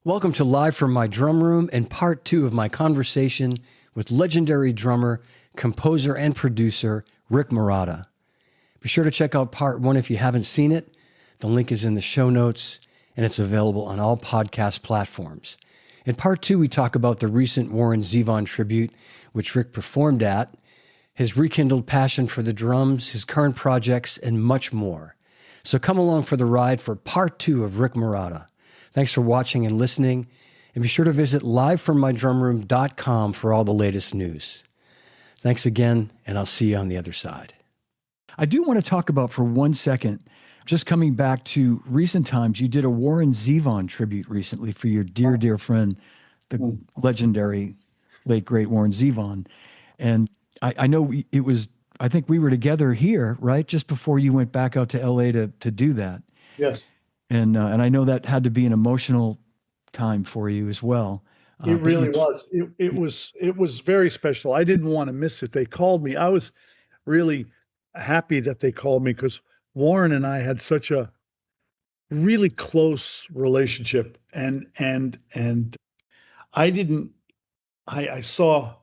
Welcome to Live from My Drum Room and part 2 of my conversation with legendary drummer, composer, and producer Rick Marotta. Be sure to check out part 1 if you haven't seen it. The link is in the show notes, and it's available on all podcast platforms. In part 2, we talk about the recent Warren Zevon tribute, which Rick performed at, his rekindled passion for the drums, his current projects, and much more. So come along for the ride for part 2 of Rick Marotta. Thanks for watching and listening, and be sure to visit livefrommydrumroom.com for all the latest news. Thanks again, and I'll see you on the other side. I do want to talk about for 1 second, just coming back to recent times, you did a Warren Zevon tribute recently for your dear, dear friend, the legendary, late, great Warren Zevon. And I know it was, I think we were together here, right? Just before you went back out to LA to do that. Yes. And I know that had to be an emotional time for you as well. It really was. It was very special. I didn't want to miss it. They called me. I was really happy that they called me because Warren and I had such a really close relationship. And I saw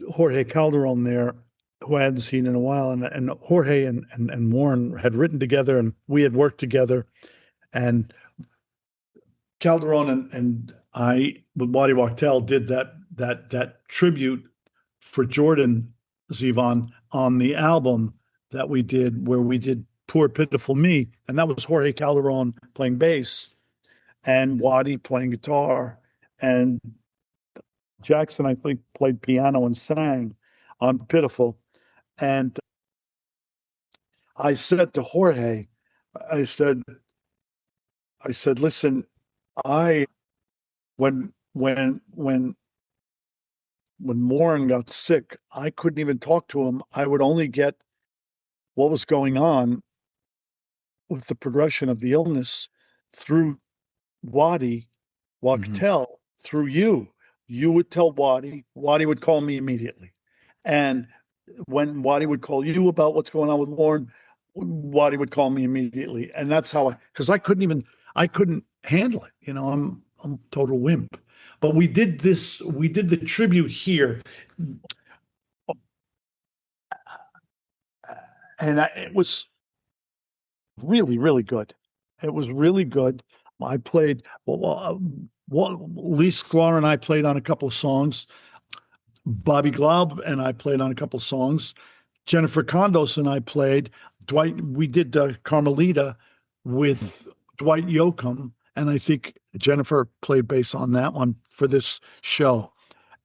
Jorge Calderon there, who I hadn't seen in a while, and Jorge and Warren had written together, and we had worked together. And Calderon and I, with Waddy Wachtel, did that tribute for Jordan Zevon on the album that we did, where we did Poor Pitiful Me, and that was Jorge Calderon playing bass and Waddy playing guitar, and Jackson, I think, played piano and sang on Pitiful. And I said to Jorge, I said, listen, when Warren got sick, I couldn't even talk to him. I would only get what was going on with the progression of the illness through Waddy Wachtel, through you. You would tell Waddy would call me immediately. And when Waddy would call you about what's going on with Warren, Waddy would call me immediately. And that's how because I couldn't handle it. You know, I'm a total wimp. But we did the tribute here. And it was really, really good. It was really good. I played, Lee Sklar and I played on a couple of songs. Bobby Glaub and I played on a couple of songs. Jennifer Condos and I played. We did Carmelita with Dwight Yoakam, and I think Jennifer played bass on that one for this show.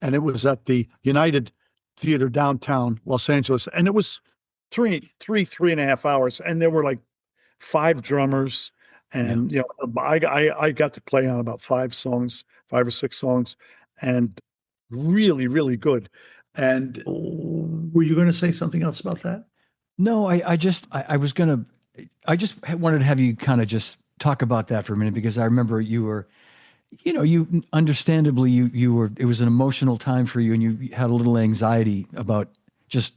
And it was at the United Theater downtown Los Angeles. And it was three and a half hours. And there were like 5 drummers. And, you know, I got to play on about 5 or 6 songs, and really, really good. And were you going to say something else about that? No, I just wanted to have you kind of just talk about that for a minute, because I remember you were, you know, you understandably, you were, it was an emotional time for you, and you had a little anxiety about just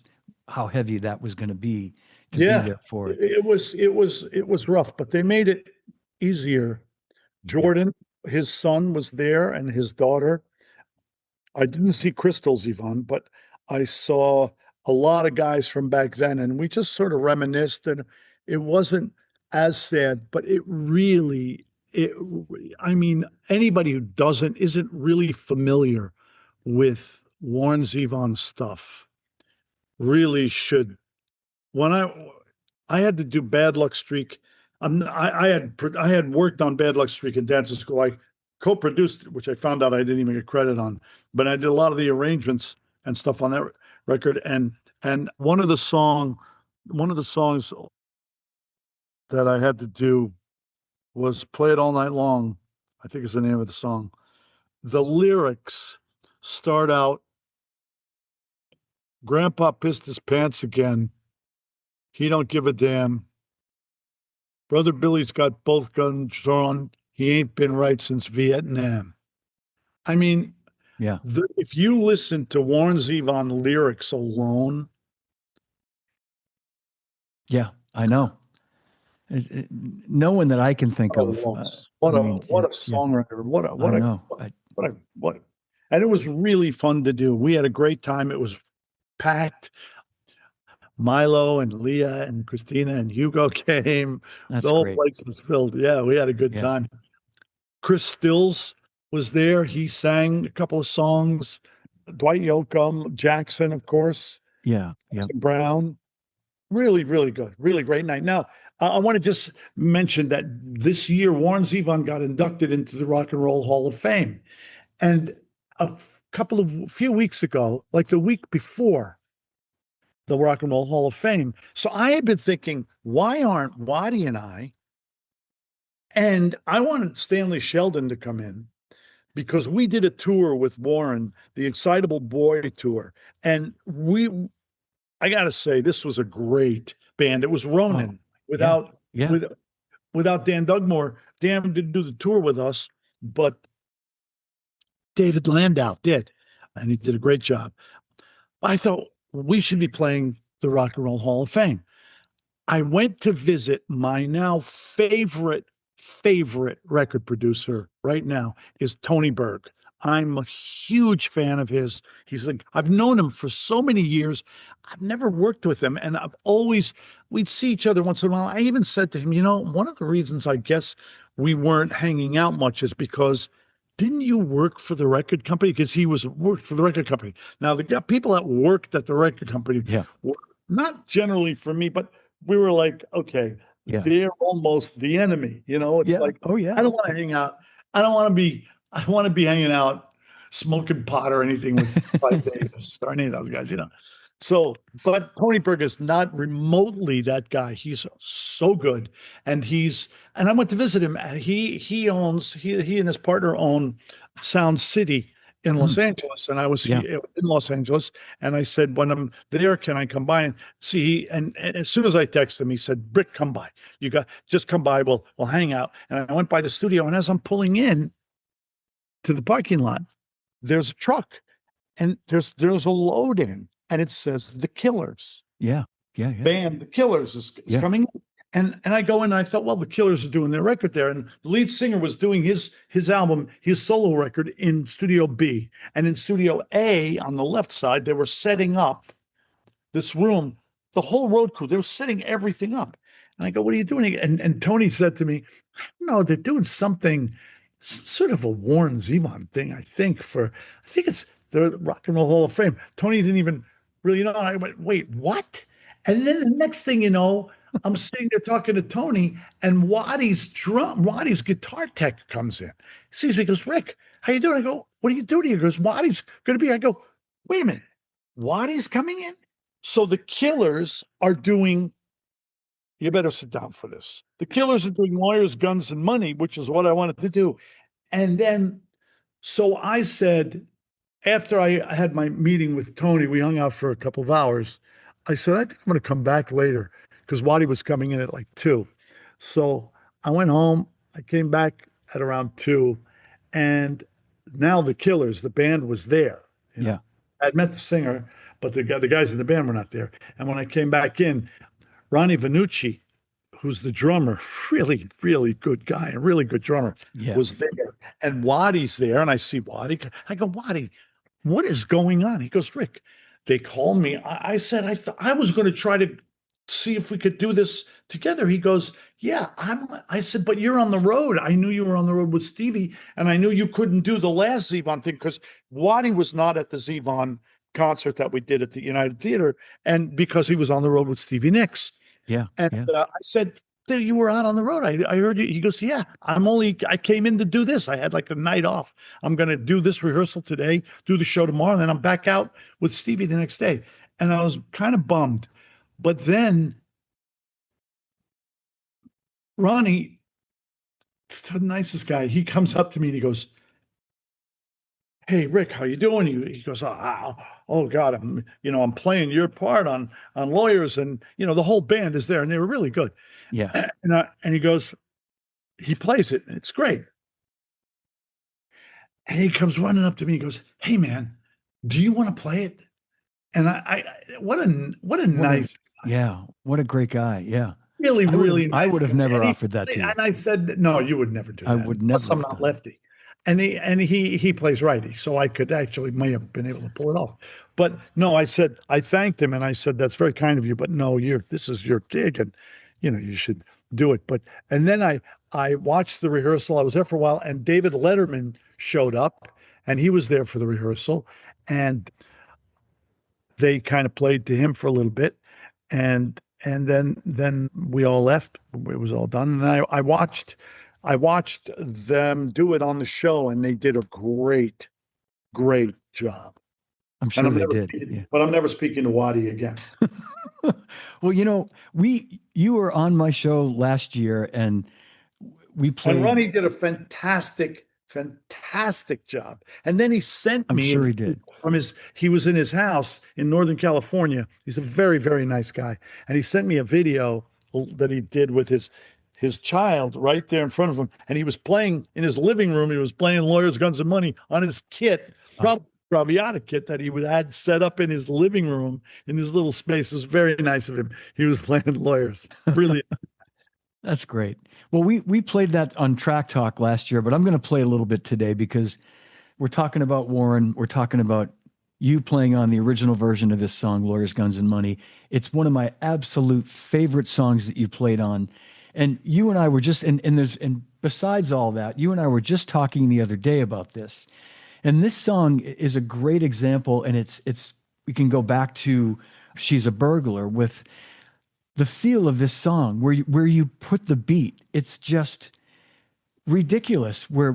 how heavy that was going to be to be there for it. It was rough, but they made it easier. Jordan, his son, was there, and his daughter. I didn't see Crystal Zevon, but I saw a lot of guys from back then, and we just sort of reminisced, and it wasn't as sad, but I mean, anybody who isn't really familiar with Warren Zevon stuff really should. When I had to do Bad Luck Streak, I had worked on Bad Luck Streak in dancing school. I co-produced it, which I found out I didn't even get credit on, but I did a lot of the arrangements and stuff on that record. And one of the songs that I had to do was Play It All Night Long, I think is the name of the song. The lyrics start out, Grandpa pissed his pants again. He don't give a damn. Brother Billy's got both guns drawn. He ain't been right since Vietnam. I mean, if you listen to Warren Zevon lyrics alone. Yeah, I know. No one that I can think What a of. loss. I What a mean, what a yeah, songwriter. I know. What and it was really fun to do. We had a great time. It was packed. Milo and Leah and Christina and Hugo came. The That's whole great. place was filled. Yeah, we had a good Yeah, time. Chris Stills was there. He sang a couple of songs. Dwight Yoakam, Jackson, of course, yeah, yeah, Jackson Brown. Really, really good. Really great night. Now, I want to just mention that this year, Warren Zevon got inducted into the Rock and Roll Hall of Fame. And few weeks ago, like the week before the Rock and Roll Hall of Fame. So I had been thinking, why aren't Waddy and I wanted Stanley Sheldon to come in because we did a tour with Warren, the Excitable Boy tour. And I got to say, this was a great band. It was oh, Ronan yeah, without, yeah, with, without Dan Dugmore. Dan didn't do the tour with us, but David Landau did. And he did a great job. I thought we should be playing the Rock and Roll Hall of Fame. I went to visit my now favorite record producer right now is Tony Berg. I'm a huge fan of his. He's like, I've known him for so many years. I've never worked with him. And we'd see each other once in a while. I even said to him, one of the reasons I guess we weren't hanging out much is because didn't you work for the record company? Because he worked for the record company. Now, the people that worked at the record company yeah, were not generally for me, but we were like, okay, yeah, they're almost the enemy. It's yeah. like, Oh, yeah, I don't want to hang out. I want to be hanging out, smoking pot or anything with Clive Davis or any of those guys. So, but Tony Berg is not remotely that guy. He's so good. And I went to visit him. And he and his partner own Sound City in Los Mm, Angeles. And I was yeah, in Los Angeles. And I said, when I'm there, can I come by and see? And as soon as I texted him, he said, Brick, come by. Just come by. We'll hang out. And I went by the studio. And as I'm pulling in to the parking lot, there's a truck and there's a load in and it says The Killers. yeah, yeah, yeah, Band The Killers is yeah, coming in. And I go in and I thought, well, The Killers are doing their record there. And the lead singer was doing his album, his solo record in Studio B. And in Studio A on the left side, they were setting up this room, the whole road crew, they were setting everything up. And I go, what are you doing? And Tony said to me, no, they're doing something sort of a Warren Zevon thing, I think it's the Rock and Roll Hall of Fame. Tony didn't even really know. And I went, wait, what? And then the next thing you know, I'm sitting there talking to Tony, and Waddy's guitar tech comes in. He sees me, he goes, Rick, how you doing? I go, what are you doing here? He goes, Waddy's going to be here. I go, wait a minute, Waddy's coming in? So the Killers are doing, you better sit down for this. The Killers are doing Lawyers, Guns, and Money, which is what I wanted to do. And then, so I said, after I had my meeting with Tony, we hung out for a couple of hours. I said, I think I'm going to come back later because Waddy was coming in at like 2. So I went home. I came back at around 2. And now the Killers, the band was there. yeah, I'd met the singer, but the guys in the band were not there. And when I came back in, Ronnie Vanucci, who's the drummer, really, really good guy, a really good drummer, yeah. was there. And Waddy's there. And I see Waddy. I go, Waddy, what is going on? He goes, Rick, they called me. I said, I was going to try to see if we could do this together. He goes, yeah, I said, but you're on the road. I knew you were on the road with Stevie, and I knew you couldn't do the last Zevon thing because Waddy was not at the Zevon concert that we did at the United Theater, and because he was on the road with Stevie Nicks. Yeah, And yeah, I said, dude, you were out on the road. I heard you. He goes, yeah, I came in to do this. I had like a night off. I'm going to do this rehearsal today, do the show tomorrow, and then I'm back out with Stevie the next day. And I was kind of bummed. But then Ronnie, the nicest guy, he comes up to me and he goes, hey, Rick, how you doing? He goes, oh God, I'm playing your part on Lawyers, and the whole band is there, and they were really good. yeah. And he goes, he plays it, and it's great. And he comes running up to me. He goes, hey man, do you want to play it? And what a nice guy. Yeah, what a great guy. Yeah, really, really I nice would have guy. never And offered that to you. And I said, no, you would never do I that. would Plus, never I'm have not done it. lefty. And he plays righty, so I could actually may have been able to pull it off. But no, I thanked him and I said, that's very kind of you, but no, this is your gig and you should do it. But and then I watched the rehearsal. I was there for a while, and David Letterman showed up, and he was there for the rehearsal, and they kind of played to him for a little bit, and then we all left. It was all done, and I watched them do it on the show, and they did a great job. I'm And sure they did. Yeah. but I'm never speaking to Waddy again. Well, you were on my show last year, and we played. And Ronnie did a fantastic job. And then he sent I'm me sure he did. he was in his house in Northern California. He's a very, very nice guy. And he sent me a video that he did with his child right there in front of him. And he was playing in his living room. He was playing Lawyers, Guns, and Money on his kit, Traviata kit that he had set up in his living room in this little space. It was very nice of him. He was playing Lawyers. Really. That's great. Well, we played that on Track Talk last year, but I'm going to play a little bit today because we're talking about Warren. We're talking about you playing on the original version of this song, Lawyers, Guns, and Money. It's one of my absolute favorite songs that you played on. And you and I were just, and besides all that, you and I were just talking the other day about this. And this song is a great example, and we can go back to She's a Burglar with the feel of this song where you put the beat. It's just ridiculous where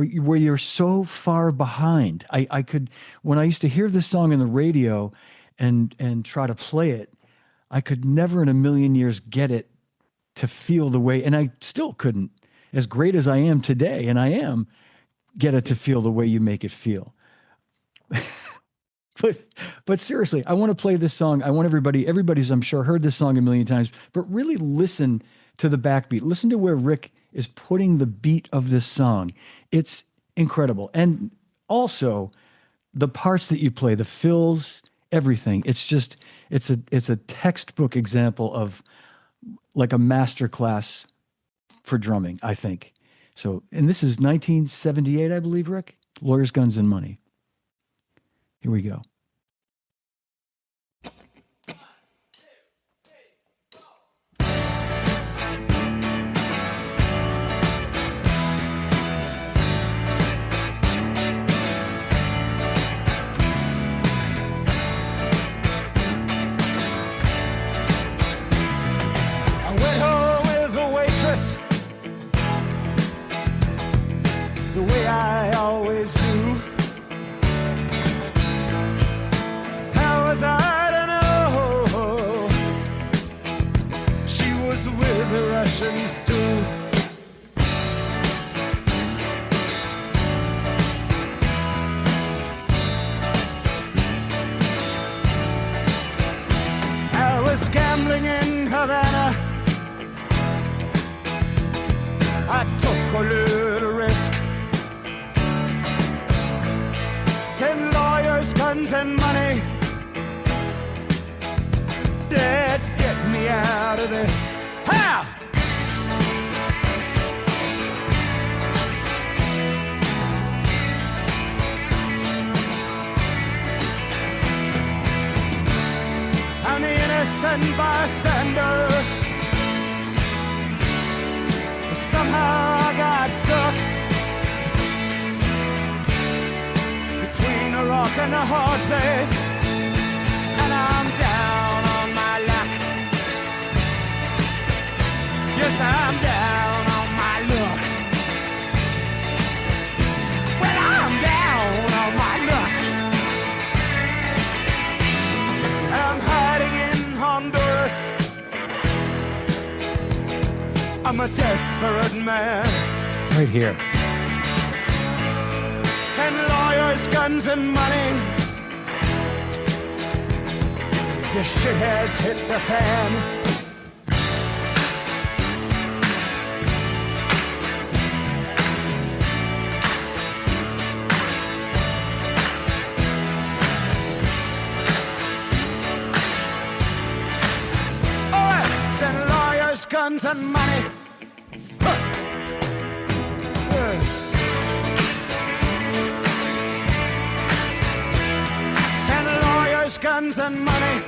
you're so far behind. I could, when I used to hear this song on the radio and try to play it, I could never in a million years get it to feel the way, and I still couldn't, as great as I am today, and I am, get it to feel the way you make it feel. But seriously, I want to play this song. I want everybody's, I'm sure, heard this song a million times, but really listen to the backbeat. Listen to where Rick is putting the beat of this song. It's incredible. And also the parts that you play, the fills, everything. It's a textbook example of like a master class for drumming, I think. So, and this is 1978, I believe, Rick. Lawyers, Guns, and Money. Here we go. I went home with the waitress, the way I always do. How was I to know she was with the Russians too? I was gambling in Havana. I took a little risk. Send lawyers, guns, and money. Dad, get me out of this. Ha! I'm the innocent bystander. Somehow I got stuck between the rock and the hard place, and I'm down on my luck. Yes, I'm down on my luck. Well, I'm down on my luck. I'm hiding in Honduras. I'm a desperate man. Right here. Send lawyers, guns, and money. The shit has hit the fan. lawyers, guns, and money. Huh. Send lawyers, guns, and money.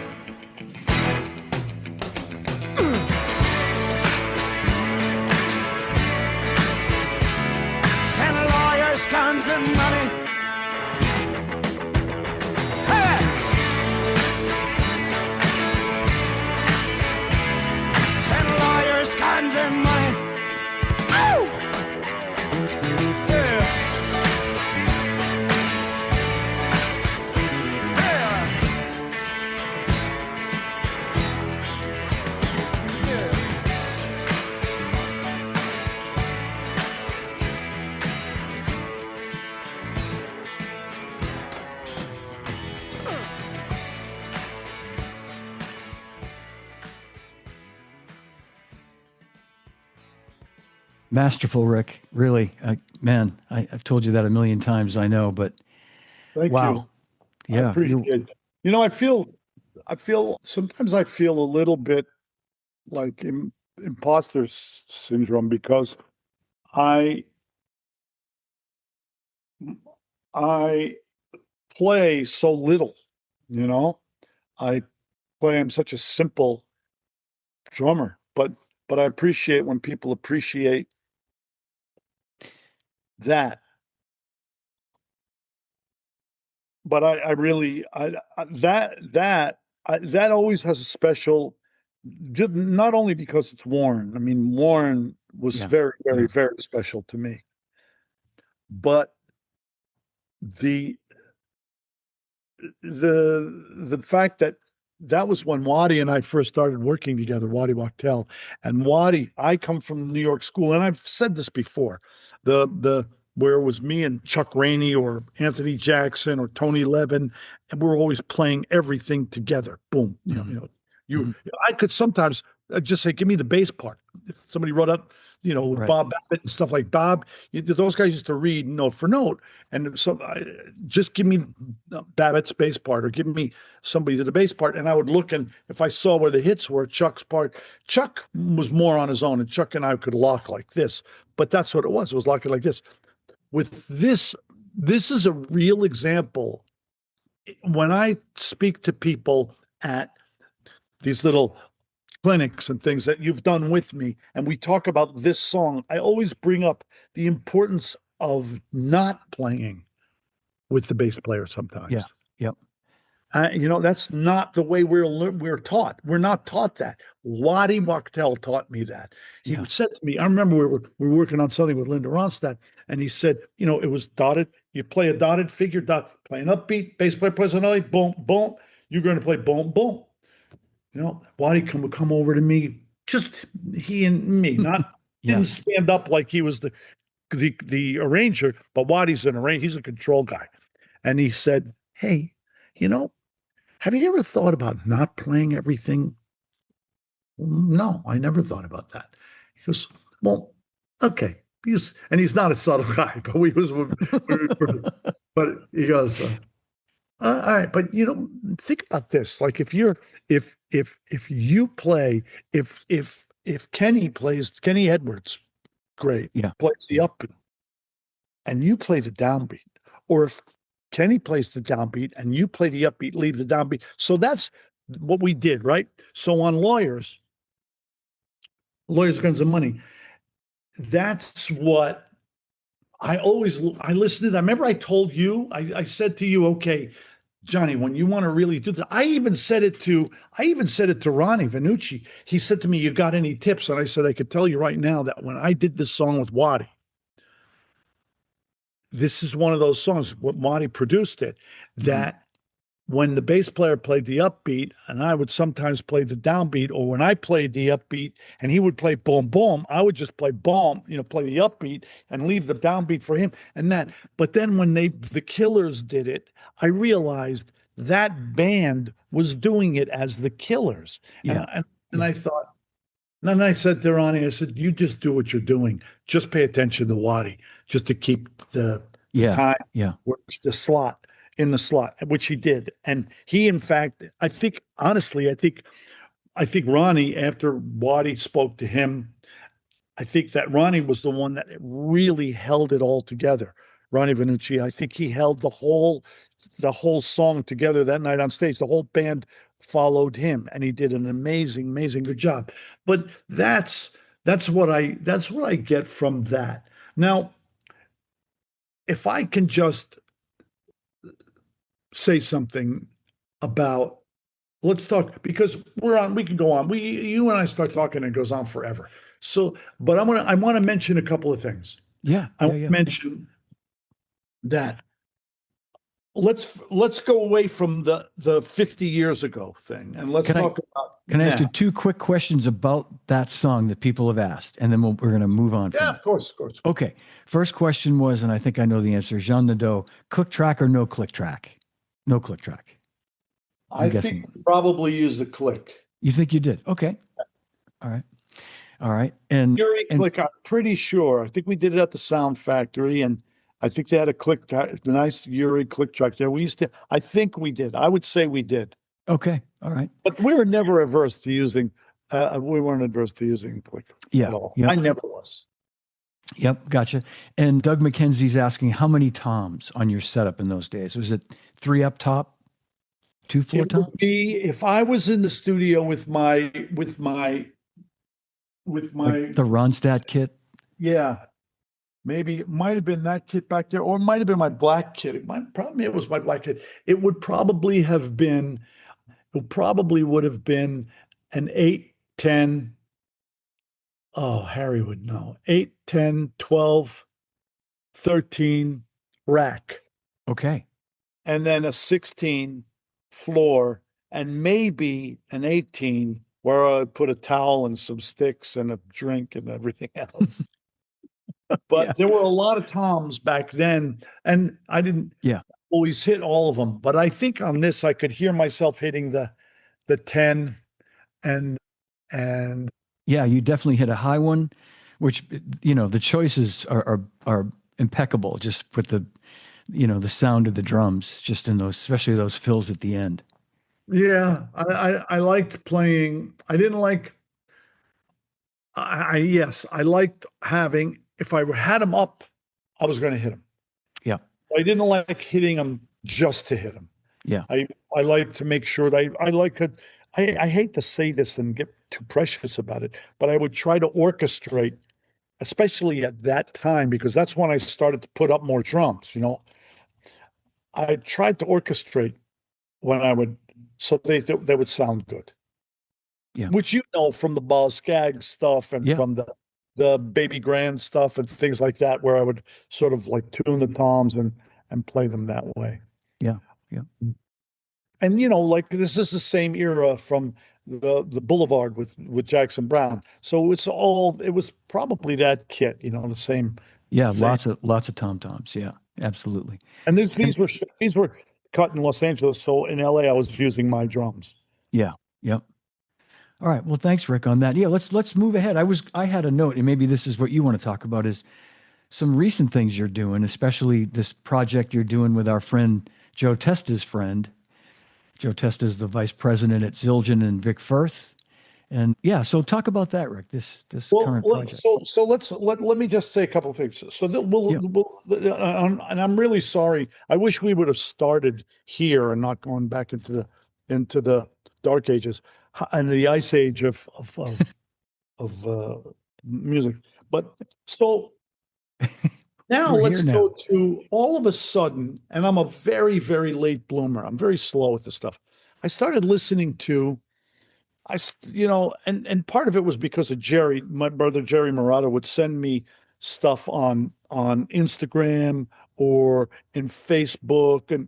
Send lawyers, guns, and money. Hey! Send lawyers, guns, and money. Oh! Yeah. Masterful, Rick. Really, man. I've told you that a million times. I know, but Thank wow. you. Yeah, I appreciate it. You know, I feel sometimes I feel a little bit like imposter syndrome because I play so little, you know. I play. I'm such a simple drummer, but I appreciate when people appreciate that. But I really that always has a special, not only because it's Warren. I mean, Warren was Yeah. very, very, Yeah. very special to me. But the fact that was when Waddy and I first started working together, Waddy Wachtel. And Waddy, I come from the New York school, and I've said this before, the where it was me and Chuck Rainey or Anthony Jackson or Tony Levin, and we're always playing everything together. Boom. I could sometimes just say, give me the bass part. If somebody wrote up, with Right. Bob Babbitt and stuff like Bob, those guys used to read note for note. And so just give me Babbitt's bass part or give me somebody to the bass part. And I would look, and if I saw where the hits were, Chuck's part, Chuck was more on his own, and Chuck and I could lock like this. But that's what it was. It was locking like this. With this is a real example. When I speak to people at these little clinics and things that you've done with me, and we talk about this song, I always bring up the importance of not playing with the bass player sometimes. Yeah. Yep. That's not the way we're taught. We're not taught that. Waddy Wachtel taught me that. He said to me, I remember we were working on something with Linda Ronstadt, and he said, it was dotted. You play a dotted figure, play an upbeat, bass player plays another, boom, boom. You're going to play boom, boom. Waddy would come over to me, just he and me, didn't stand up like he was the arranger, but Waddy's an arranger. He's a control guy. And he said, hey, have you ever thought about not playing everything? No, I never thought about that. He goes, well, okay. And he's not a subtle guy, but but he goes, all right, but think about this. Like if Kenny Edwards, great, plays the upbeat, and you play the downbeat, or if Kenny plays the downbeat and you play the upbeat, leave the downbeat. So that's what we did, right? So on Lawyers, Guns and Money, that's what I listened to. I remember I told you, I said to you, okay, Johnny, when you want to really do that, I even said it to Ronnie Vanucci. He said to me, you got any tips? And I said, I could tell you right now that when I did this song with Waddy, this is one of those songs, what Waddy produced it, that when the bass player played the upbeat and I would sometimes play the downbeat, or when I played the upbeat and he would play boom, boom, I would just play boom, play the upbeat and leave the downbeat for him and that. But then when the Killers did it, I realized that band was doing it as the Killers. And I thought, and then I said to Ronnie, I said, you just do what you're doing. Just pay attention to Waddy, just to keep the time, the slot. In the slot, which he did. And he, in fact, I think I think Ronnie, after Waddy spoke to him, I think that Ronnie was the one that really held it all together. Ronnie Vanucci, I think he held the whole song together that night on stage. The whole band followed him, and he did an amazing, amazing good job. But that's what I get from that. Now, if I can just say something about, let's talk, because we can go on. You and I start talking, and it goes on forever. So, but I want to mention a couple of things. Yeah. I want to mention that let's go away from the 50 years ago thing, and let's talk about. Can I ask now. you two quick questions about that song that people have asked, and then we're going to move on from Yeah, it. of course. Okay. First question was, and I think I know the answer, Jean Nadeau, click track or no click track? No click track. I think we probably use the click. You think you did? Okay. All right. And Click, I'm pretty sure. I think we did it at the Sound Factory, and I think they had a click, nice Yuri click track there. I think we did. I would say we did. Okay. All right. But we were never averse to using, we weren't adverse to using click at all. Yep. I never was. Yep. Gotcha. And Doug McKenzie's asking, how many toms on your setup in those days? Was it 3 up top, 2 floor It toms? would be, if I was in the studio with my Like the Ronstadt kit? yeah, maybe it might have been that kit back there, or it might have been my black kit. It was my black kit. It would probably have been, would have been an 8, 10. Oh, Harry would know. 8, 10, 12, 13 rack. Okay. And then a 16 floor, and maybe an 18 where I'd put a towel and some sticks and a drink and everything else. But there were a lot of toms back then, and I didn't always hit all of them. But I think on this, I could hear myself hitting the 10 and yeah, you definitely hit a high one, which, the choices are impeccable, just with the sound of the drums, just in those, especially those fills at the end. yeah, I liked playing. I didn't like. I liked having, if I had them up, I was going to hit them. Yeah. I didn't like hitting them just to hit them. Yeah. I like to make sure that I like it. I hate to say this and get too precious about it, but I would try to orchestrate, especially at that time, because that's when I started to put up more drums. I tried to orchestrate when I would, so they would sound good. Yeah. Which from the Ball Skag stuff and from the Baby Grand stuff and things like that, where I would sort of like tune the toms and play them that way. Yeah. Yeah. And like this is the same era from the Boulevard with Jackson Brown. So it was probably that kit, the same. Yeah, same. lots of tom-toms. Yeah, absolutely. And these were cut in Los Angeles, so in LA I was using my drums. Yeah. Yep. All right. Well, thanks, Rick, on that. Yeah, let's move ahead. I had a note, and maybe this is what you want to talk about, is some recent things you're doing, especially this project you're doing with our friend Joe Testa's friend. Joe Testa is the vice president at Zildjian and Vic Firth. And so talk about that, Rick, this current project. So let me just say a couple of things. So and I'm really sorry. I wish we would have started here and not gone back into the dark ages and the ice age of music. But so now let's go to, all of a sudden, and I'm a very, very late bloomer. I'm very slow with this stuff. I started listening to, and part of it was because of Jerry, my brother Jerry Marotta would send me stuff on Instagram or in Facebook and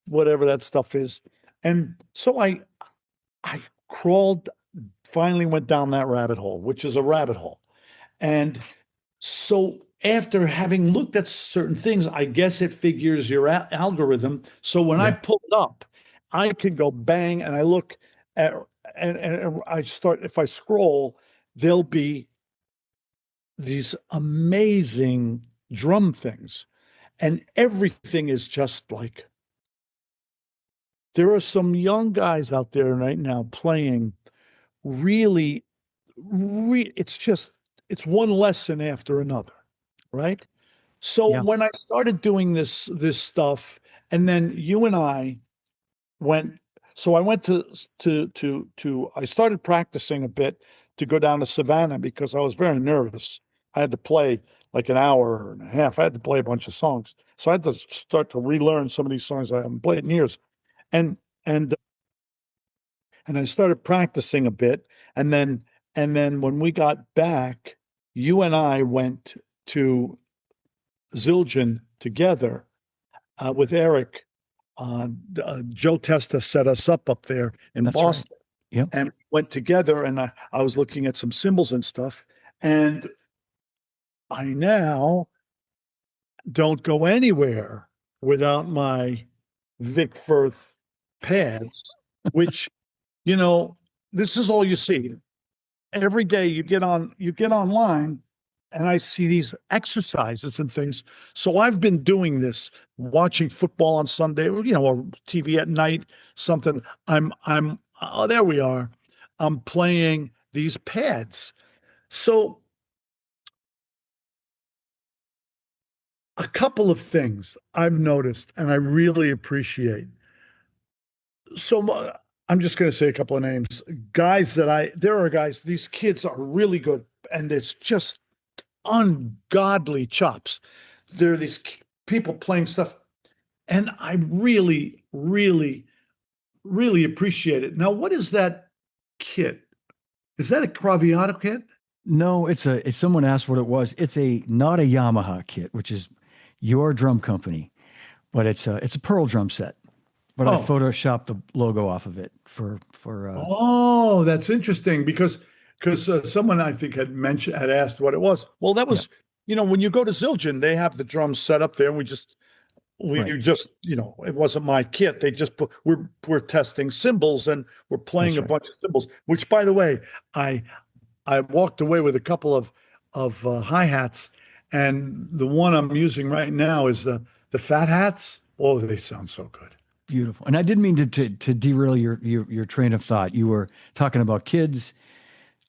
whatever that stuff is. And so I finally went down that rabbit hole, which is a rabbit hole. And so after having looked at certain things, I guess it figures your algorithm. So when I pull it up, I can go bang, and I look at, and I start, if I scroll, there'll be these amazing drum things. And everything is just like, there are some young guys out there right now playing really, it's one lesson after another, right? So Yeah. when I started doing this stuff, and then you and I went, so I went I started practicing a bit to go down to Savannah because I was very nervous. I had to play like an hour and a half. I had to play a bunch of songs. So I had to start to relearn some of these songs I haven't played in years. And and and I started practicing a bit. And then when we got back, you and I went to Zildjian together with Eric. Joe Testa set us up there in That's right. Boston, Yep. and went together. And I was looking at some symbols and stuff, and I now don't go anywhere without my Vic Firth pads, which, this is all you see. Every day you get online, and I see these exercises and things. So I've been doing this, watching football on Sunday, or TV at night, something. Oh, there we are. I'm playing these pads. So a couple of things I've noticed and I really appreciate. So I'm just going to say a couple of names. There are guys, these kids are really good, and it's just ungodly chops. There are these people playing stuff, and I really, really, really appreciate it. Now, what is that kit? Is that a Craviotto kit? No, it's someone asked what it was. It's not a Yamaha kit, which is your drum company, but it's a Pearl drum set. But I photoshopped the logo off of it for Oh, that's interesting because someone I think had asked what it was. Well, that was, when you go to Zildjian, they have the drums set up there, and it wasn't my kit. They just we're testing cymbals, and we're playing a bunch of cymbals, which, by the way, I walked away with a couple of hi-hats, and the one I'm using right now is the fat hats. Oh, they sound so good. Beautiful. And I didn't mean to derail your train of thought. You were talking about kids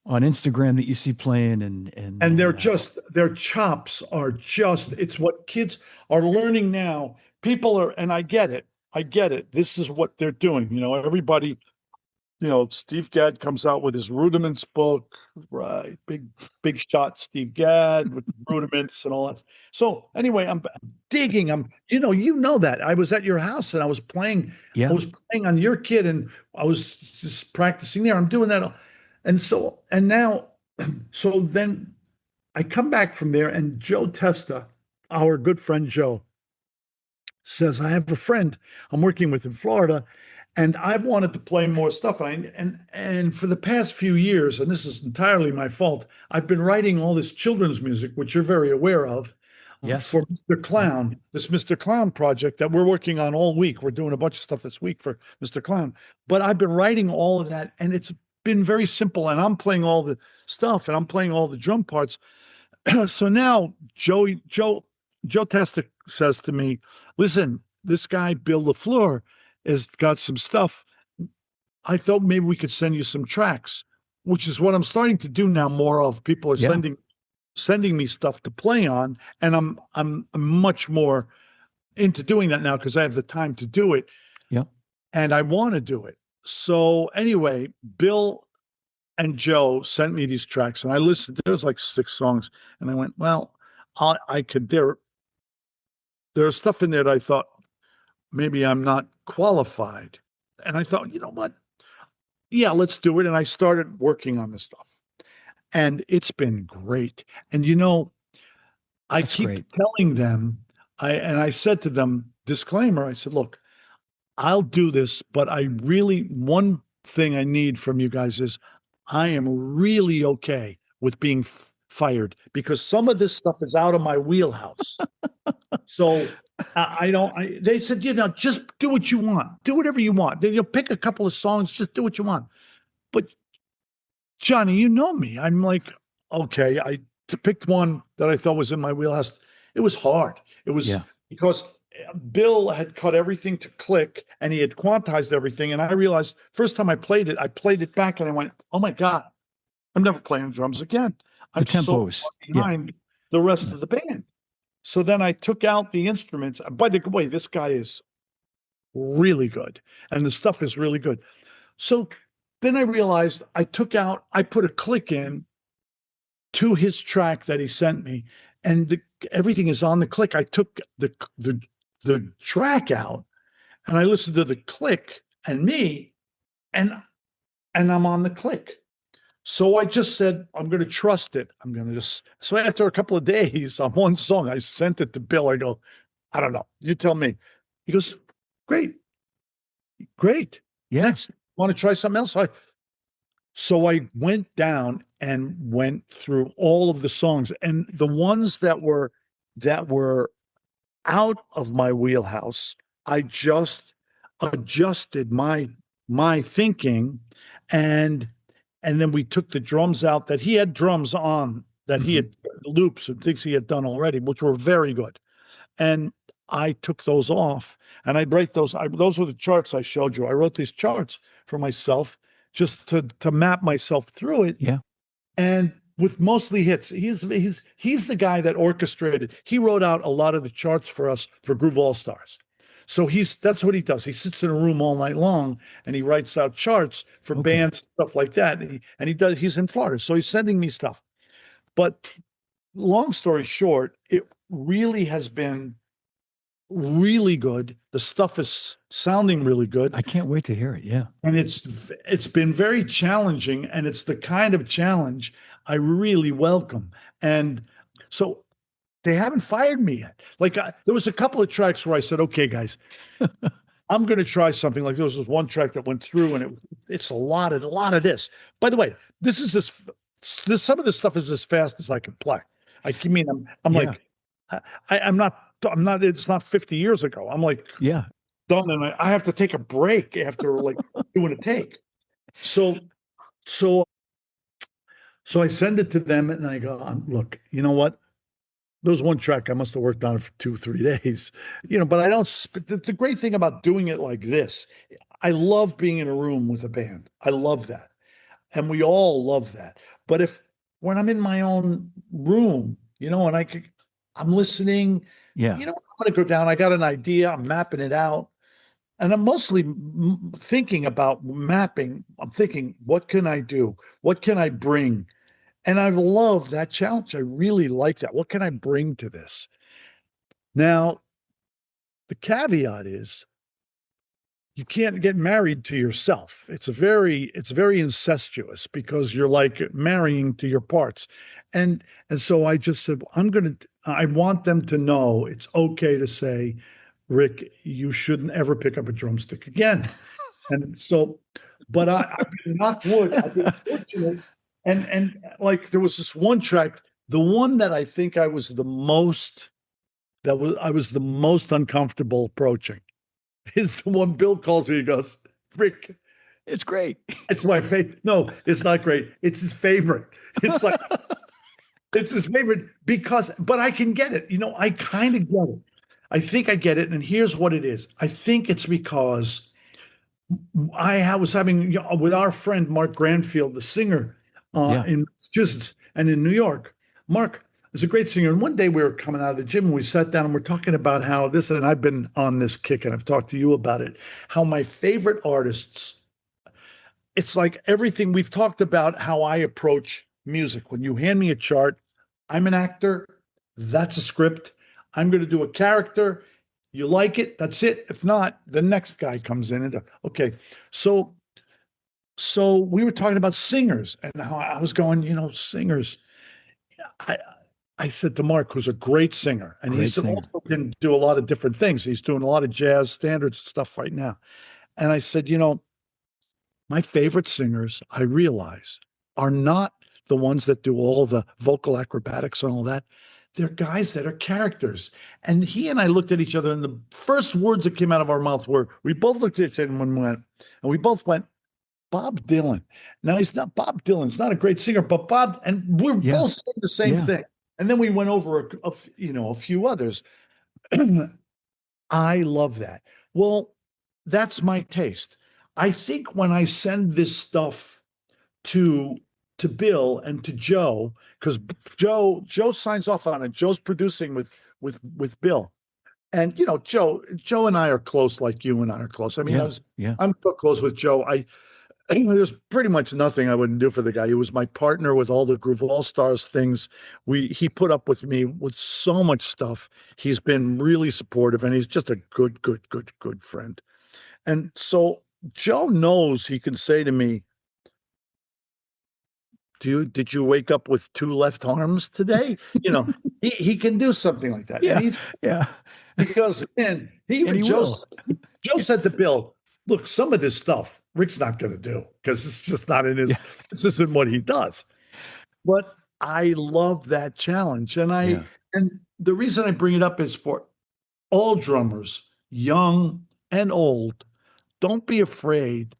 on Instagram that you see playing, and their chops are it's what kids are learning now. People are, and I get it. This is what they're doing. Everybody, Steve Gadd comes out with his rudiments book, right? Big shot Steve Gadd with rudiments and all that. So anyway, I'm digging. That I was at your house and I was playing. Yeah. I was playing on your kit, and I was just practicing there. I'm doing that, so then I come back from there, and Joe Testa, our good friend Joe, says, I have a friend I'm working with in Florida, and I've wanted to play more stuff. And for the past few years, and this is entirely my fault, I've been writing all this children's music, which you're very aware of, yes, for Mr. Clown, this Mr. Clown project that we're working on all week. We're doing a bunch of stuff this week for Mr. Clown. But I've been writing all of that, and it's been very simple. And I'm playing all the stuff, and I'm playing all the drum parts. So now Joe Testa says to me, listen, this guy, Bill LaFleur, has got some stuff. I thought maybe we could send you some tracks, which is what I'm starting to do now more of. People are sending me stuff to play on, and I'm much more into doing that now because I have the time to do it. Yeah. And I want to do it. So anyway, Bill and Joe sent me these tracks, and I listened. There was like 6 songs, and I went, well, I could. There's stuff in there that I thought maybe I'm not qualified, and I thought, you know what? Yeah, let's do it. And I started working on this stuff, and it's been great. And I keep telling them, I said to them, disclaimer, I said, look, I'll do this, but one thing I need from you guys is I am really okay with being fired, because some of this stuff is out of my wheelhouse. So they said, just do what you want. Do whatever you want. You'll pick a couple of songs, just do what you want. But Johnny, you know me. I'm like, okay, I picked one that I thought was in my wheelhouse. It was hard. It was because Bill had cut everything to click and he had quantized everything. And I realized first time I played it back and I went, oh my God, I'm never playing drums again. The I'm so tempos. far behind the rest of the band. So then I took out the instruments. By the way, this guy is really good and the stuff is really good. So then I realized I put a click in to his track that he sent me, and everything is on the click. I took the track out and I listened to the click and me, and I'm on the click. So I just said, I'm going to trust it. So after a couple of days on one song, I sent it to Bill. I go, I don't know. You tell me. He goes, great. Yeah. Next, want to try something else? So I went down and went through all of the songs, and the ones that were out of my wheelhouse, I just adjusted my thinking, and then we took the drums out that he had drums on that he had loops and things he had done already, which were very good. And I took those off and I'd write those. Those were the charts I showed you. I wrote these charts for myself just to map myself through it. Yeah. And with mostly hits. He's the guy that orchestrated. He wrote out a lot of the charts for us for Groove All Stars. So that's what he does. He sits in a room all night long and he writes out charts for bands, stuff like that. And he's in Florida. So he's sending me stuff. But long story short, it really has been really good. The stuff is sounding really good. I can't wait to hear it. Yeah. And it's been very challenging, and it's the kind of challenge I really welcome. And so they haven't fired me yet. Like there was a couple of tracks where I said, okay, guys, I'm going to try something. Like there was this one track that went through and it's a lot of this. By the way, some of this stuff is as fast as I can play. I'm like, I'm not, it's not 50 years ago. I'm like, done. And I have to take a break after like doing a take. So I send it to them and I go, look, you know what? There was one track I must have worked on it for 2-3 days, but I don't, the great thing about doing it like this, I love being in a room with a band. I love that. And we all love that. But when I'm in my own room, and I'm listening, I'm going to go down. I got an idea. I'm mapping it out. And I'm mostly thinking about mapping. I'm thinking, what can I do? What can I bring? And I love that challenge. I really like that. What can I bring to this? Now, the caveat is you can't get married to yourself. It's very incestuous because you're like marrying to your parts. And so I just said, I want them to know it's okay to say, Rick, you shouldn't ever pick up a drumstick again. And so, but I've been knocked wood. I've been fortunate. And like there was this one track, the one that I think I was the most uncomfortable approaching is the one Bill calls me. He goes, Rick, it's great. It's my favorite. No, it's not great. It's his favorite. It's like, it's his favorite but I can get it. I kind of get it. I think I get it. And here's what it is. I think it's because I was having, with our friend, Mark Granfield, the singer in Massachusetts and in New York. Mark is a great singer. And one day we were coming out of the gym and we sat down and we're talking about how this, and I've been on this kick and I've talked to you about it, how my favorite artists, it's like everything we've talked about, how I approach music. When you hand me a chart, I'm an actor. That's a script. I'm going to do a character. You like it? That's it. If not, the next guy comes in and okay. So we were talking about singers and how I was going, singers. I said to Mark, who's a great singer, and he also can do a lot of different things. He's doing a lot of jazz standards stuff right now. And I said, my favorite singers, I realize, are not the ones that do all the vocal acrobatics and all that. They're guys that are characters. And he and I looked at each other, and the first words that came out of our mouth were, we both looked at each other and we both went, Bob Dylan. Now Bob Dylan's not a great singer, but Bob, and we're both saying the same thing. And then we went over a few others. I love that. Well, that's my taste. I think when I send this stuff to Bill and to Joe, because Joe signs off on it. Joe's producing with Bill. And Joe and I are close, like you and I are close. I mean, Yeah. I'm so close with Joe. There's pretty much nothing I wouldn't do for the guy. He was my partner with all the Groove All Stars things. He put up with me with so much stuff. He's been really supportive, and he's just a good friend. And so Joe knows he can say to me, "Dude, did you wake up with two left arms today?" He can do something like that. Yeah. And he's Yeah. because man, And he will. Joe said to Bill, "Look, some of this stuff Rick's not going to do because it's just not in his. Yeah. This isn't what he does." But I love that challenge, Yeah. and the reason I bring it up is for all drummers, young and old. Don't be afraid.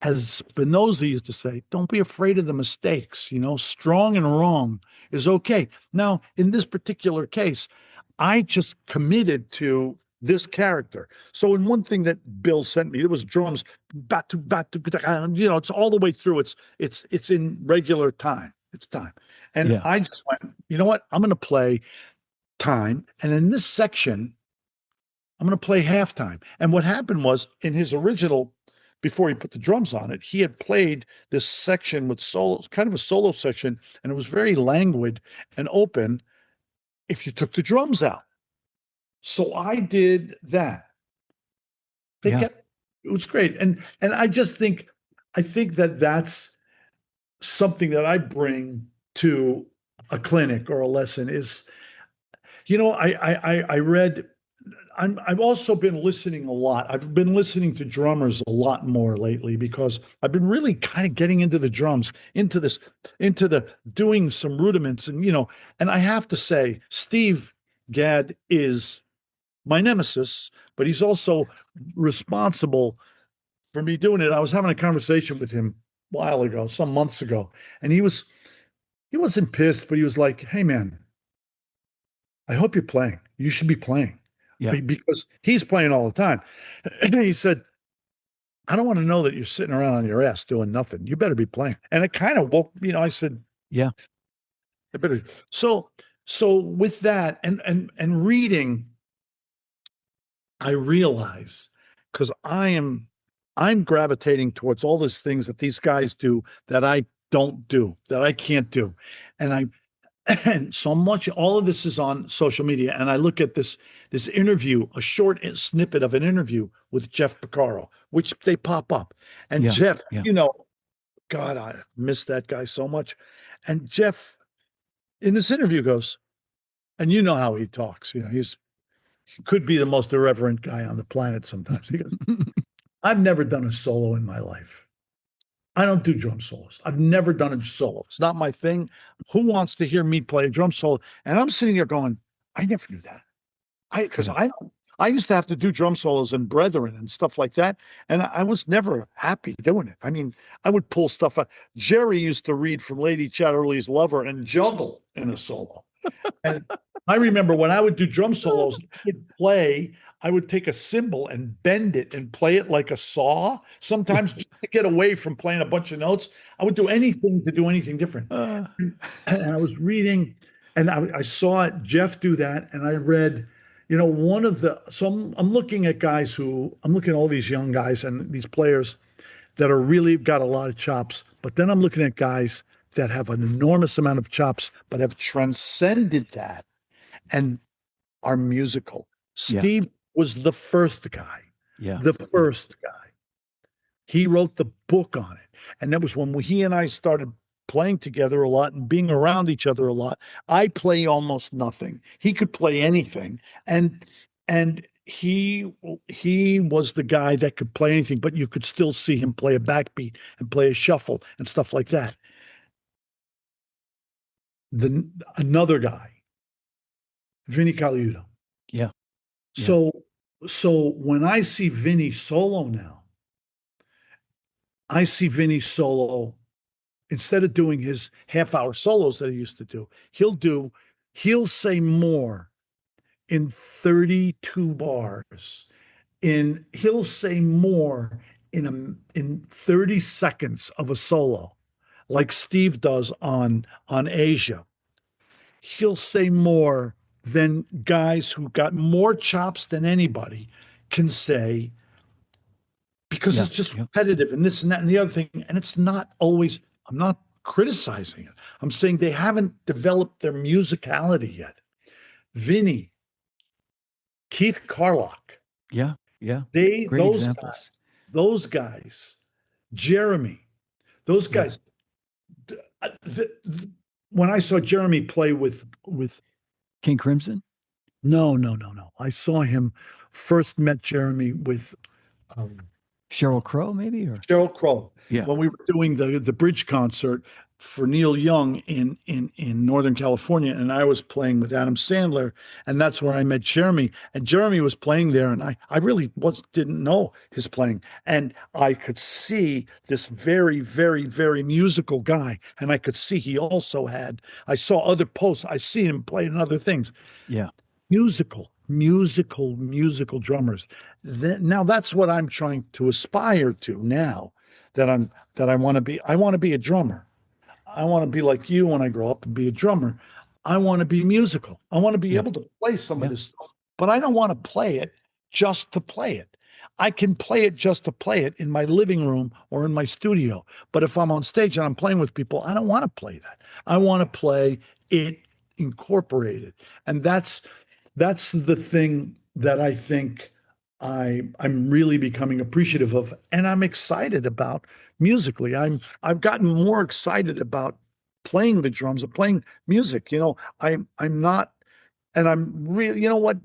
As Spinoza used to say, don't be afraid of the mistakes. Strong and wrong is okay. Now, in this particular case, I just committed to this character. So, in one thing that Bill sent me, it was drums, batu, batu, it's all the way through. It's in regular time. It's time, and Yeah. I just went. You know what? I'm going to play time, and in this section, I'm going to play halftime. And what happened was in his original, before he put the drums on it, he had played this section with solos, kind of a solo section, and it was very languid and open if you took the drums out. So I did that. Yeah. It was great. And I think that that's something that I bring to a clinic or a lesson is, I read I've also been listening a lot. I've been listening to drummers a lot more lately because I've been really kind of getting into the drums, into the doing some rudiments. And I have to say, Steve Gadd is my nemesis, but he's also responsible for me doing it. I was having a conversation with him a while ago, some months ago, and he wasn't pissed, but he was like, "Hey man, I hope you're playing. You should be playing." Yeah. Because he's playing all the time. And he said, "I don't want to know that you're sitting around on your ass doing nothing. You better be playing." And it kind of woke, I said, Yeah. I better. So with that and reading, I realize because I'm gravitating towards all these things that these guys do that I don't do, that I can't do. And so I'm watching all of this is on social media, and I look at this interview, a short snippet of an interview with Jeff Porcaro, which they pop up. And Yeah, Jeff, yeah. God, I miss that guy so much. And Jeff, in this interview, goes, and you know how he talks. He could be the most irreverent guy on the planet sometimes. He goes, "I've never done a solo in my life. I don't do drum solos. I've never done a solo. It's not my thing. Who wants to hear me play a drum solo?" And I'm sitting there going, "I never do that. I used to have to do drum solos and Brethren and stuff like that. And I was never happy doing it. I mean, I would pull stuff out. Jerry used to read from Lady Chatterley's Lover and juggle in a solo. And I remember when I would do drum solos, I would take a cymbal and bend it and play it like a saw. Sometimes just to get away from playing a bunch of notes, I would do anything to do anything different. And I was reading, and I saw Jeff do that, and I read, I'm looking at I'm looking at all these young guys and these players that are really got a lot of chops, but then I'm looking at guys that have an enormous amount of chops, but have transcended that and are musical. Yeah. Steve was the first guy. Yeah. The first guy. He wrote the book on it. And that was when he and I started playing together a lot and being around each other a lot. I play almost nothing. He could play anything. And he was the guy that could play anything, but you could still see him play a backbeat and play a shuffle and stuff like that. Another guy, Vinny Colaiuta. Yeah. So when I see Vinny solo now, I see Vinny solo, instead of doing his half-hour solos that he used to do, he'll say more in 32 bars. He'll say more in 30 seconds of a solo, like Steve does on Asia. He'll say more than guys who got more chops than anybody can say, because Yeah. it's just Yeah. repetitive and this and that and the other thing. And it's not always, I'm not criticizing it. I'm saying they haven't developed their musicality yet. Vinny, Keith Carlock, Yeah. Yeah. they Great examples. those guys, Jeremy, those Yeah. guys. When I saw Jeremy play with King Crimson. no, no, no, no. I saw him first met Jeremy with um, Sheryl Crow, maybe, or Sheryl Crow yeah. when we were doing the bridge concert for Neil Young in Northern California, and I was playing with Adam Sandler, and that's where I met Jeremy. And Jeremy was playing there, and I really didn't know his playing, and I could see this very, very, very musical guy, and I could see he also had. I saw other posts. I see him play in other things. Yeah. Musical drummers. Now that's what I'm trying to aspire to now that I want to be. I want to be a drummer. I want to be like you when I grow up and be a drummer. I want to be musical. I want to be able to play some of this stuff, but I don't want to play it just to play it. I can play it just to play it in my living room or in my studio. But if I'm on stage and I'm playing with people, I don't want to play that. I want to play it incorporated. And that's the thing that I think I'm really becoming appreciative of, and I'm excited about musically. I've gotten more excited about playing the drums and playing music. I'm not, and I'm really, you know what,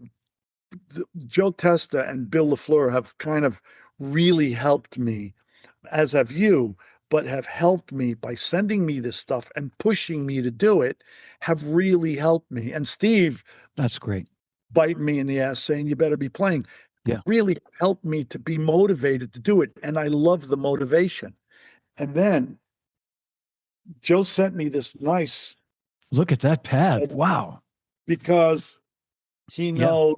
Joe Testa and Bill LaFleur have kind of really helped me, as have you, but have helped me by sending me this stuff and pushing me to do it, have really helped me. And Steve, that's great, biting me in the ass saying you better be playing, really helped me to be motivated to do it. And I love the motivation. And then Joe sent me this nice look at that pad. Wow. Because he knows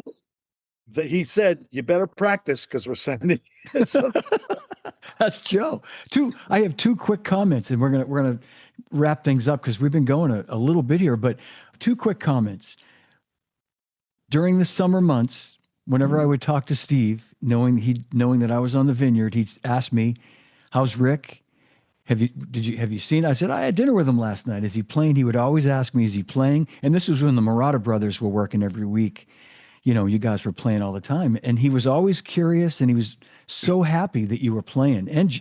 that he said, you better practice because we're sending. That's Joe. I have two quick comments, and we're gonna wrap things up because we've been going a little bit here. But two quick comments. During the summer months, whenever I would talk to Steve, knowing that I was on the Vineyard, he'd ask me, "How's Rick? Have you seen?" I said, "I had dinner with him last night. Is he playing?" He would always ask me, "Is he playing?" And this was when the Marotta brothers were working every week. You guys were playing all the time, and he was always curious, and he was so happy that you were playing, and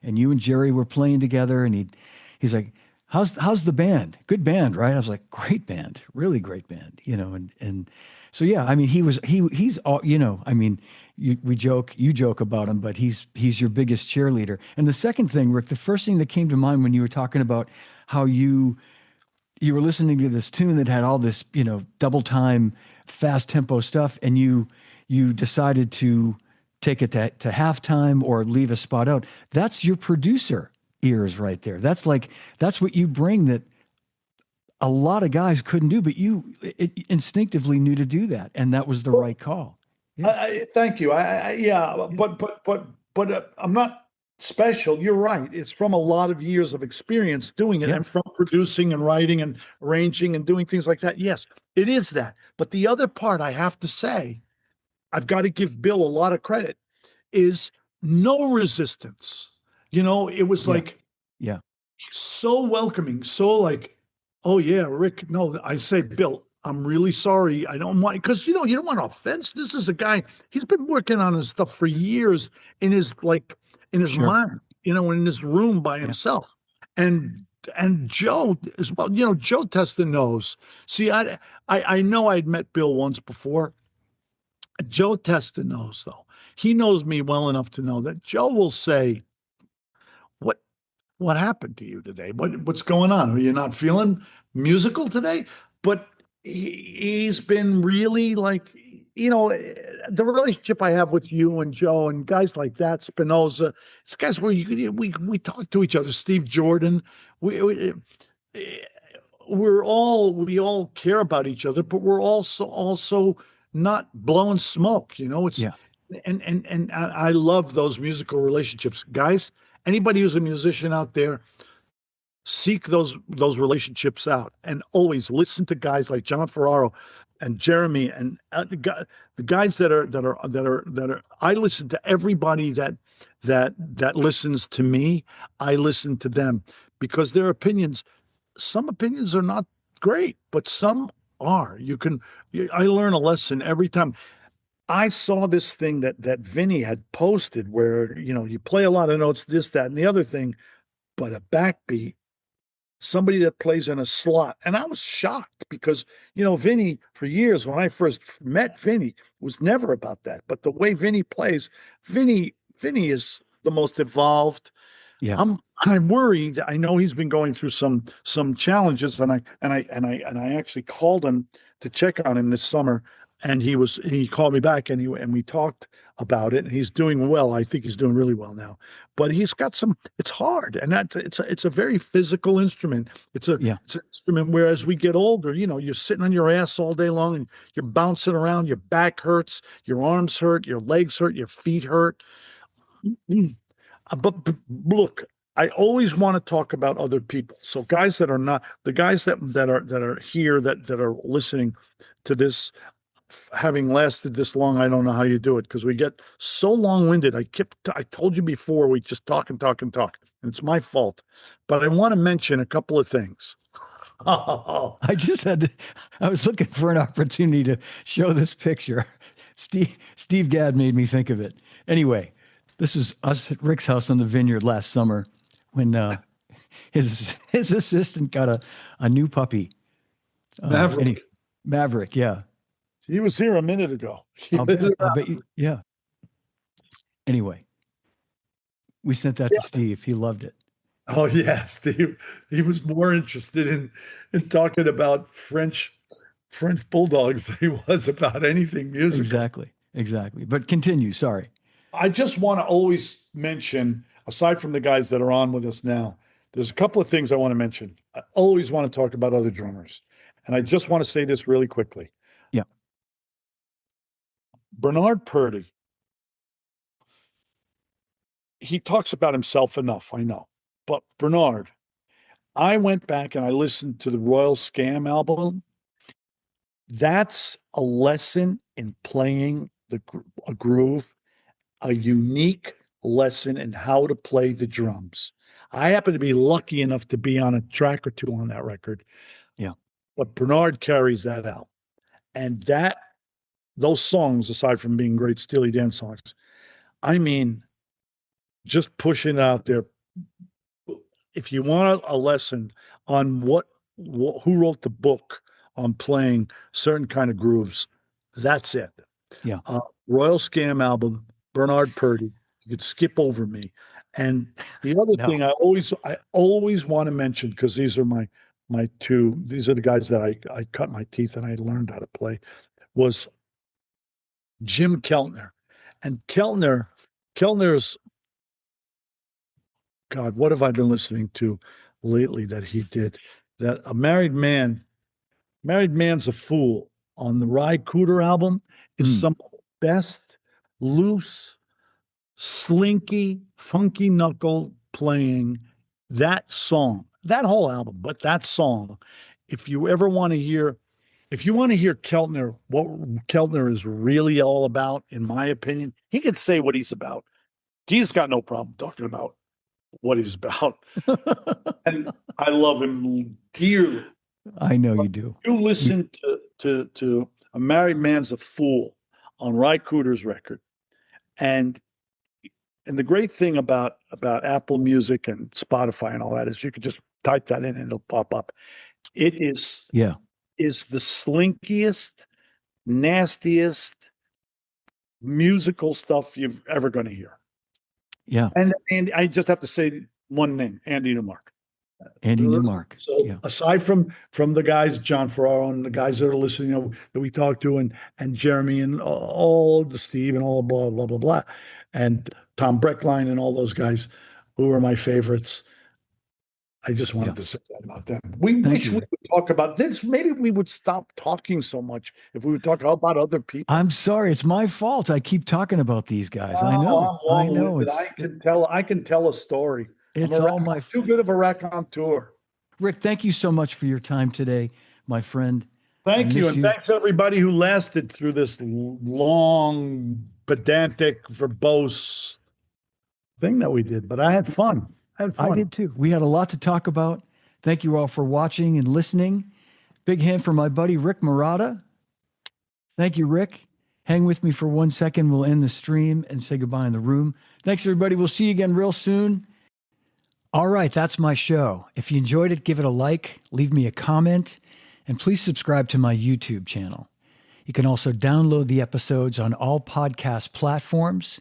and you and Jerry were playing together, and he's like, "How's the band? Good band, right?" I was like, "Great band, really great band," and so yeah, I mean, he's all, I mean, you joke about him, but he's your biggest cheerleader. And the second thing, Rick, the first thing that came to mind when you were talking about how you were listening to this tune that had all this, double time, fast tempo stuff, and you decided to take it to halftime or leave a spot out. That's your producer ears right there. That's what you bring that a lot of guys couldn't do, but you instinctively knew to do that, and that was the right call. Yeah. Thank you. But I'm not special. You're right. It's from a lot of years of experience doing it, and from producing and writing and arranging and doing things like that. Yes, it is that. But the other part, I have to say, I've got to give Bill a lot of credit, is no resistance. It was so welcoming, so like, oh yeah, Rick. No, I say, Bill, I'm really sorry. I don't want, because you don't want offense. This is a guy, he's been working on his stuff for years in his mind, in his room by himself. And Joe as well, Joe Testa knows. See, I know I'd met Bill once before. Joe Testa knows, though. He knows me well enough to know that Joe will say, what happened to you today? What's going on? Are you not feeling musical today? But he's been really like, the relationship I have with you and Joe and guys like that, Spinoza, it's guys where we talk to each other. Steve Jordan, we all care about each other, but we're also not blowing smoke. It's Yeah. and I love those musical relationships, guys. Anybody who's a musician out there, seek those relationships out, and always listen to guys like John Ferraro and Jeremy, and the guys that are. I listen to everybody that listens to me. I listen to them because their opinions. Some opinions are not great, but some are. I learn a lesson every time. I saw this thing that Vinny had posted where, you play a lot of notes, this, that, and the other thing, but a backbeat, somebody that plays in a slot. And I was shocked because, Vinny, for years, when I first met Vinny, was never about that. But the way Vinny plays, Vinny is the most evolved. Yeah. I'm worried. I know he's been going through some challenges, and I actually called him to check on him this summer, and he called me back, and we talked about it, and he's doing well. I think he's doing really well now, but he's got it's hard, and it's a very physical instrument. It's an instrument where as we get older, you're sitting on your ass all day long and you're bouncing around, your back hurts, your arms hurt, your legs hurt, your feet hurt. But look, I always want to talk about other people. So guys that are not the guys that are here that are listening to this, having lasted this long, I don't know how you do it because we get so long-winded. I told you before, we just talk and talk and talk, and it's my fault. But I want to mention a couple of things. I was looking for an opportunity to show this picture. Steve Gadd made me think of it. Anyway, this was us at Rick's house on the vineyard last summer when his assistant got a new puppy. Maverick, yeah. He was here a minute ago. I'll bet yeah. Anyway, we sent that to Steve. He loved it. Oh yeah, Steve. He was more interested in talking about French bulldogs than he was about anything musical. Exactly. But continue. Sorry. I just want to always mention, aside from the guys that are on with us now, there's a couple of things I want to mention. I always want to talk about other drummers. And I just want to say this really quickly. Yeah. Bernard Purdie, he talks about himself enough, I know. But Bernard, I went back and I listened to the Royal Scam album. That's a lesson in playing a groove, a unique lesson in how to play the drums. I happen to be lucky enough to be on a track or two on that record. Yeah. But Bernard carries that out. And those songs, aside from being great Steely Dan songs, I mean, just pushing it out there. If you want a lesson on who wrote the book on playing certain kind of grooves, that's it. Yeah. Royal Scam album, Bernard Purdie. You could skip over me. And the other thing I always want to mention, because these are these are the guys that I cut my teeth and I learned how to play, was Jim Keltner. And Keltner's, God, what have I been listening to lately that he did? That A Married Man's a Fool on the Ry Cooder album is some of the best loose, slinky, funky knuckle playing. That song, that whole album, but that song, if you want to hear Keltner, what Keltner is really all about, in my opinion, he can say what he's about. He's got no problem talking about what he's about. And I love him dearly. I know you do. You listen to A Married Man's a Fool on Ry Cooder's record. And the great thing about Apple Music and Spotify and all that is you could just type that in and it'll pop up. It is the slinkiest, nastiest musical stuff you're ever going to hear. Yeah. And I just have to say one name, Andy Newmark. So aside from the guys, John Ferraro and the guys that are listening, that we talked to, and Jeremy and all the Steve and all blah, blah, blah, blah, and Tom Breckline and all those guys who are my favorites. I just wanted Yeah. to say that about that. We Thank wish you, we Rick. would talk about this. Maybe we would stop talking so much if we would talk about other people. I'm sorry. It's my fault. I keep talking about these guys. I Oh, know. I'm I know. long-winded. I can tell a story. It's all my. I'm too good of a raconteur. Rick, thank you so much for your time today, my friend. Thank you. miss And you. thanks everybody who lasted through this long, pedantic, verbose thing that we did. But I had fun. I did too. We had a lot to talk about. Thank you all for watching and listening. Big hand for my buddy, Rick Marotta. Thank you, Rick. Hang with me for 1 second. We'll end the stream and say goodbye in the room. Thanks, everybody. We'll see you again real soon. All right, that's my show. If you enjoyed it, give it a like, leave me a comment, and please subscribe to my YouTube channel. You can also download the episodes on all podcast platforms.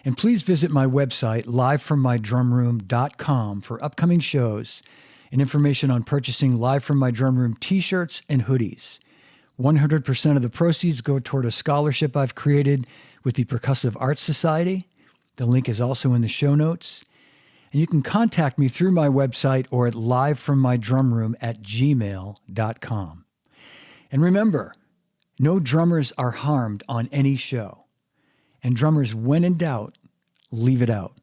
And please visit my website, livefrommydrumroom.com, for upcoming shows and information on purchasing Live From My Drum Room t-shirts and hoodies. 100% of the proceeds go toward a scholarship I've created with the Percussive Arts Society. The link is also in the show notes. And you can contact me through my website or at livefrommydrumroom@gmail.com. And remember, no drummers are harmed on any show. And drummers, when in doubt, leave it out.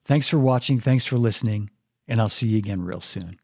Thanks for watching. Thanks for listening. And I'll see you again real soon.